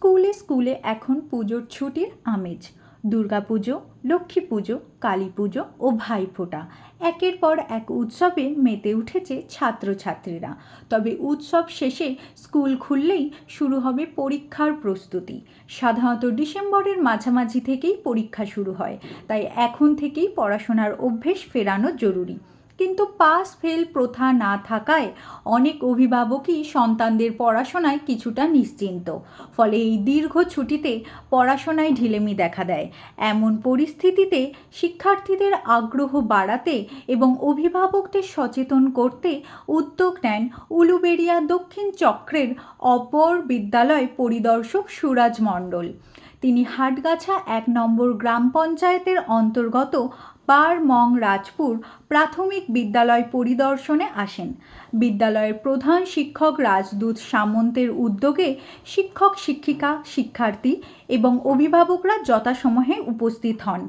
স্কুলে স্কুলে এখন পুজোর ছুটির আমেজ। দুর্গাপুজো, লক্ষ্মী পুজো, কালী পুজো ও ভাইফোঁটা একের পর এক উৎসবে মেতে উঠেছে ছাত্রছাত্রীরা। তবে উৎসব শেষে স্কুল খুললেই শুরু হবে পরীক্ষার প্রস্তুতি। সাধারণত ডিসেম্বরের মাঝামাঝি থেকেই পরীক্ষা শুরু হয়, তাই এখন থেকেই পড়াশোনার অভ্যেস ফেরানো জরুরি। কিন্তু পাস ফেল প্রথা না থাকায় অনেক অভিভাবকই সন্তানদের পড়াশোনায় কিছুটা নিশ্চিন্ত। ফলে এই দীর্ঘ ছুটিতে পড়াশোনায় ঢিলেমি দেখা দেয়। এমন পরিস্থিতিতে শিক্ষার্থীদের আগ্রহ বাড়াতে এবং অভিভাবকদের সচেতন করতে উদ্যোগ নেন উলুবেড়িয়া দক্ষিণ চক্রের অপর বিদ্যালয় পরিদর্শক সুরাজ মণ্ডল। তিনি হাটগাছা ১ নম্বর গ্রাম পঞ্চায়েতের অন্তর্গত বারমং রাজপুর প্রাথমিক বিদ্যালয় পরিদর্শনে আসেন। বিদ্যালয়ের প্রধান শিক্ষক রাজদূত সামন্তের উদ্যোগে শিক্ষক শিক্ষিকা, শিক্ষার্থী এবং অভিভাবকরা যথাসময়ে উপস্থিত হন।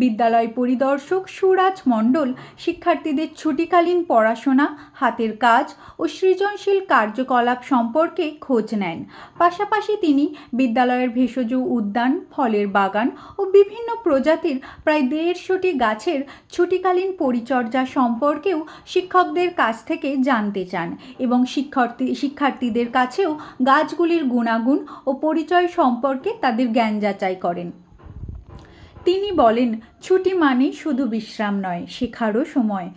বিদ্যালয় পরিদর্শক সুরাজ মণ্ডল শিক্ষার্থীদের ছুটিকালীন পড়াশোনা, হাতের কাজ ও সৃজনশীল কার্যকলাপ সম্পর্কে খোঁজ নেন। পাশাপাশি তিনি বিদ্যালয়ের ভেষজ উদ্যান, ফলের বাগান ও বিভিন্ন প্রজাতির প্রায় ১৫০টি গাছের ছুটিকালীন পরিচর্যা সম্পর্কেও শিক্ষকদের কাছ থেকে জানতে চান এবং শিক্ষার্থীদের কাছেও গাছগুলির গুণাগুণ ও পরিচয় সম্পর্কে তাদের জ্ঞান যাচাই করেন। তিনি বলেন, ছুটি মানেই শুধু বিশ্রাম নয়, শেখারও সময়।